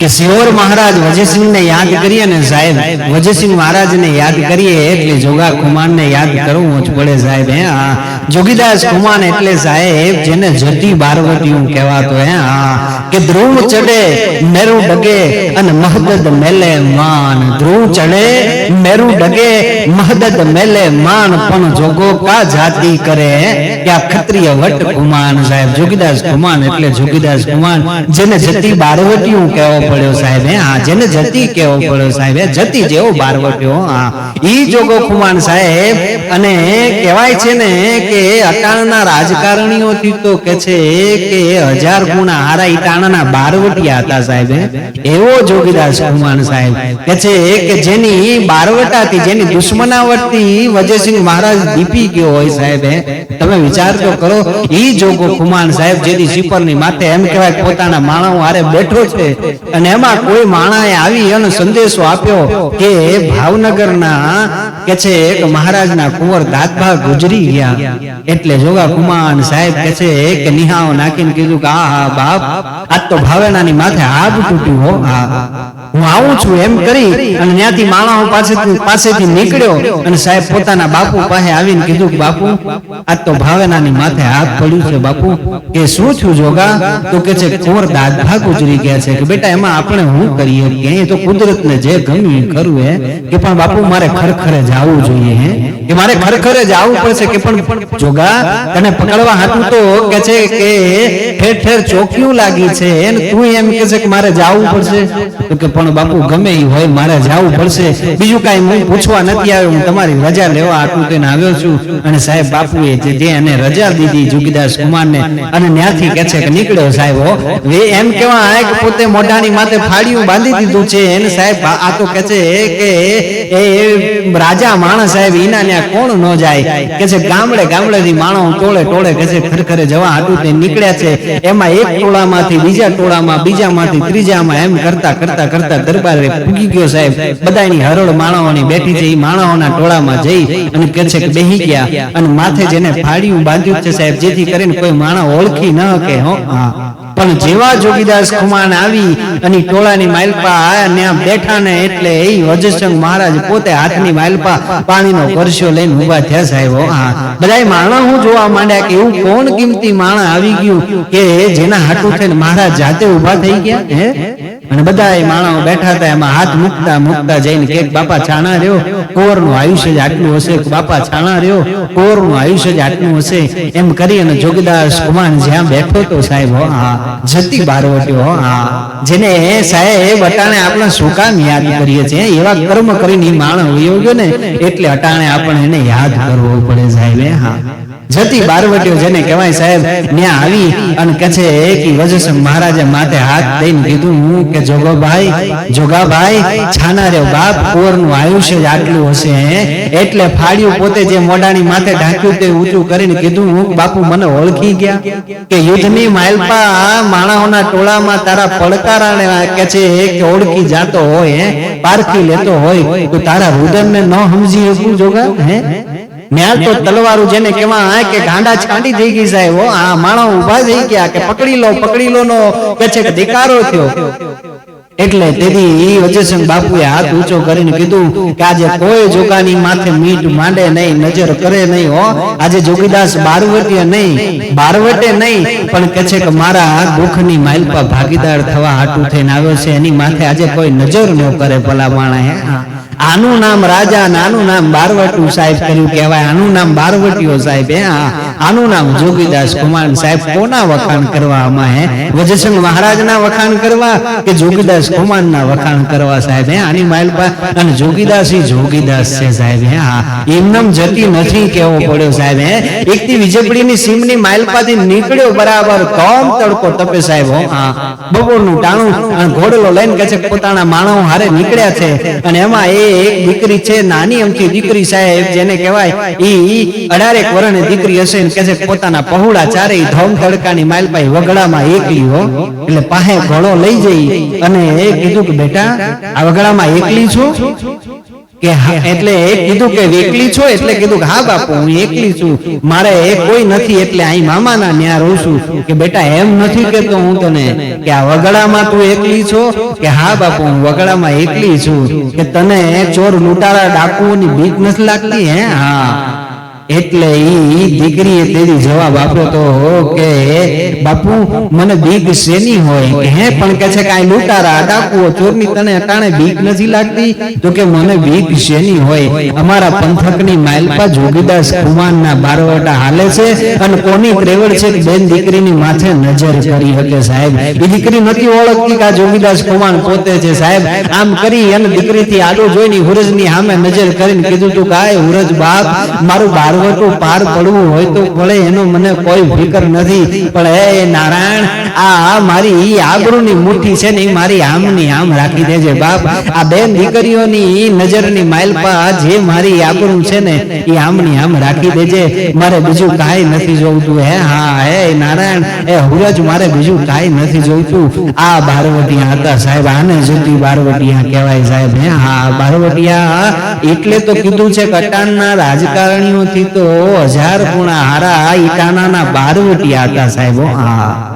કે સિહોર મહારાજ વજયસિંહ ને યાદ કરીએ ને સાહેબ, વજયસિંહ મહારાજ ને યાદ કરીએ એટલે જોગા ખુમાન ને યાદ કરવું જ પડે સાહેબ. જોગીદાસ ખુમાન એટલે સાહેબ જેને જતી બારવટીયું કહેવાતો. કે ધ્રુવ ચડે મેરુ ડગે અને મહદદ મેલે માન. ધ્રુવ ચડે મેરુ ડગે મહદદ મેલે માન, પણ જોગો કા જાતિ કરે કે આ ક્ષત્રિય વટ ખુમાન સાહેબ. જોગીદાસ ખુમાન એટલે જોગીદાસ ખુમાન જેને જતી બારવટીયું કહેવો પડ્યો સાહેબ. જેને જતી કહેવો પડ્યો સાહેબ, જતી જેવો બારવટ્યો. ઈ જોગો ખુમાન સાહેબ. અને કહેવાય છે ને કે અટાણના રાજકારણીઓથી તો કે છે કે 1000 ગુણા હારા ઈટાણાના બારવટિયા હતા સાહેબ. એવો જોગીદાસ ખુમાન સાહેબ કે છે કે જેની બારવટાથી, જેની દુશ્મનાવટથી વજયસિંહ મહારાજ દીપી ગયો હોય સાહેબ. તમે વિચાર તો કરો. ઈ જોગો ખુમાન સાહેબ જેથી શીપરની માથે એમ કહેવાય પોતાના માણસો હારે બેઠો છે, અને એમાં કોઈ માણાએ આવી અને સંદેશો આપ્યો કે ભાવનગરના કે છે એક મહારાજના કુંવર દાદભા ગુજરી ગયા. એટલે જોગા ખુમાન સાહેબ કે છે કે નિહાઓ નાખીને કીધું કે હા બાપ, આજ તો ભાવેણાની માથે આબ તૂટ્યું હો. હું આવું છું એમ કરી અને ત્યાંથી માણસો પાસેથી નીકળ્યો અને સાહેબ પોતાના બાપુ પાસે આવીને કીધું કે બાપુ, આજ તો ભાવેણાની માથે હાથ પડ્યું છે બાપુ. કે શું થયું જોગા? તો કે છે કુંવર દાદભા ગુજરી ગયા છે. કે બેટા એમાં આપણે શું કરીએ કે એ તો કુદરતને જે ગમ્યું કરવું હે. કે પણ બાપુ મારે ખરેખર જવું જોઈએ હે, કે મારે ખરેખર જવું પડશે. કે પણ જોગા તને પકડવા હાટું તો કે છે કે ઠેર ઠેર ચોકીયું લાગી છે અને તું એમ કે છે કે મારે જવું પડશે. તો કે પણ બાપુ ગમે ઈ હોય મારે જવું પડશે, બીજું કાંઈ હું પૂછવા નથી આવ્યો, હું તમારી રજા લેવા આટલું થઈને આવ્યો છું. અને સાહેબ બાપુએ જે એને રજા દીધી જોગીદાસ કુમારને, અને ત્યાંથી કે છે કે નીકળ્યો સાહેબ. એમ કેવા કે પોતે મોઢાની માથે ફાડ્યું બાંધી દીધું છે એને સાહેબ. આ તો કે છે કે એ રાજા માણસ સાહેબ, ઈના ન્યા કોણ ન જાય. કે છે ગામડે ગામડેથી માણસો ટોળે ટોળે કે છે ખરેખરે જવા હાટું તે નીકળ્યા છે. એમાં એક ટોળામાંથી બીજા ટોળામાં, બીજામાંથી ત્રીજામાં, એમ કરતા કરતા કરતા દરબારે પૂગી ગયો સાહેબ. બધાની હરોળ માણસોની બેઠી છે. એ માણસોના ટોળામાં જઈ અને કે છે કે બેહી ગયા અને માથે જેને ફાડ્યું બાંધ્યું છે સાહેબ, જેથી કરીને કોઈ માણસ ઓળખી ન કે. પણ જેવા જોગીદાસ ખુમાન આવી અને ટોળાની માલપા ત્યાં બેઠા ને એટલે એ વજયસિંહ મહારાજ પોતે હાથની માલપા પાણીનો પરસ્યો લઈને ઉભા થયા સાહેબ. બધાય માણસ હું જોવા માંડ્યા કે એવું કોણ કિંમતી માણસ આવી ગયું કે જેના હાટું થઈને મહારાજ જાતે ઉભા થઈ ગયા હે. અને બધા માણસો બેઠા હતા. એમાં હાથ મૂકતા મૂકતા જઈને કે બાપા છાણા રહ્યો, કુંવરનું આયુષ્ય જ આટલું હશે. બાપા છાણા રહ્યો, કુંવરનું આયુષ્ય જ આટલું હશે. એમ કરી અને જોગીદાસ ખુમાન જ્યાં બેઠો તો સાહેબ, જતી બારવટીઓ. જેને સાહેબ અટાણે આપણે શું કામ યાદ કરીએ છીએ? એવા કર્મ કરીને માણસ વયો ગયો ને એટલે અટાણે આપણે એને યાદ કરવો પડે સાહેબ. જતી બારવટીઓ જેને કહેવાય સાહેબ, ત્યાં આવી અને કે છે કે વજયસિંહ મહારાજે માથે હાથ દઈને કીધું હું કે જોગાભાઈ છાના રે બાપ, કુંવરનું આયુષ્ય જ આટલું હશે. એટલે ફાડ્યું પોતે જે મોઢાની માથે ઢાંક્યું તે ઊંચું કરીને કીધું હું બાપુ મને ઓળખી ગયા કે યુદ્ધની માલપા માણસોના ટોળામાં તારા પડકારાને કે છે કે ઓળખી જાતો હોય, પારખી લેતો હોય તો તારા રુદનને ન સમજી શકું જોગા? ન્યા તો તલવારું જેને કેવા કે ગાંડા છાંડી થઈ ગઈ સાહેબ. આ માણસ ઉભા થઈ ગયા કે પકડી લો નો કે છે કે દેકારો થયો. એટલે તેથી વજયસિંહ બાપુએ હાથ ઊંચો કરીને કીધું કે આજે કોઈ જોગાની માથે મીઠ માંડે નહીં, નજર કરે નહીં. આજે જોગીદાસ બારવટીએ નહીં, બારવટે નહીં, પણ કે છે કે મારા દુઃખની માલપા ભાગીદાર થવા હાટું થઈને આવ્યો છે. એની માથે આજે કોઈ નજર ન કરે ભલા માણા. આનું નામ રાજા, આનું નામ બારવટું સાહેબ કર્યું કહેવાય. આનું નામ બારવટીઓ સાહેબ. આનું નામ જોગીદાસ ખુમાન સાહેબ. કોના વખાણ કરવા આમાં? વજયસિંહ મહારાજના વખાણ કરવા કે જોગીદાસ ખુમાનના વખાણ કરવા સાહેબ? આની માલપા અને જોગીદાસ ઈ જોગીદાસ છે સાહેબ. એમનેમ જતી નથી કેવો પડ્યો સાહેબ. એકથી વિજયપુરીની સીમની માલપાથી નીકળ્યો બરાબર કમ તડકો તપે સાહેબ. બપોરનું ટાણું અને ઘોડલો લઈને કે છે પોતાના માણસો હારે નીકળ્યા છે. અને એમાં એક દીકરી છે, નાની અમથી દીકરી સાહેબ, જેને કહેવાય ઈ 18 વર્ષની દીકરી હશે. કે છે પોતાના પહોળા ચારેય ધોમ તડકાની માલપાઈ વગડામાં એકલી હો. એટલે પાસે ઘોડો લઈ જઈ અને એ કીધું કે બેટા આ વગડામાં એકલી છો? કે એટલે કીધું કે એકલી છો એટલે કીધું કે હા બાપુ હું એકલી છું, મારે કોઈ નથી એટલે અહીં મામાના ન્યા રહું છું. કે બેટા એમ નથી કેતો હું તને કે આ વગડામાં તું એકલી છો, કે હા બાપુ હું વગડામાં એકલી છું. કે તને ચોર લૂંટારા ડાકુઓની બીક નથી લાગતી? હે હા. એટલે ઈ દીકરીએ તેરી જવાબ આપ્યો તો કે બાપુ મને બીક શેની હોય? કે હે પણ કે છે કાઈ લૂંટારા ડાકુઓ ચોરની તને અટાણે બીક નથી લાગતી? તો કે મને બીક શેની હોય? અમારા પંથકની માલપા જોગીદાસ ખુમાનના બારવટા હાલે છે અને કોની ત્રેવડ છે કે બેન દીકરીની માથે નજર કરી શકે સાહેબ. એ દીકરી નથી ઓળખતી કે આ જોગીદાસ ખુમાન પોતે છે સાહેબ. આમ કરી અને દીકરીથી આડો જોઈને હુરજની સામે નજર કરીને કીધું તું કાય હુરજ બાપ મારું બારવટું પાર પડવું હોય તો પડે એનો મને કોઈ ફિકર નથી, પણ હે નારાયણ આ મારી આબરૂની મુઠ્ઠી છે ને એ મારી આમની આમ રાખી દેજે બાપ. આ બેન દીકરીઓની નજરની માલપા જે મારી આબરૂ છે ને એ આમની આમ રાખી દેજે, મારે બીજું કાંઈ નથી જોઈતું. હે હા હે નારાયણ એ હુરજ મારે બીજું કાંઈ નથી જોઈતું. આ બારવટિયા હતા સાહેબ, આને જતી બારવટિયા કહેવાય સાહેબ. હે હા બારવટિયા એટલે તો કીધું છે કટાણના રાજકારણીઓથી તો 1000 ગુણા હારા ઈટાણાના બારવટિયા હતા સાહેબ. હા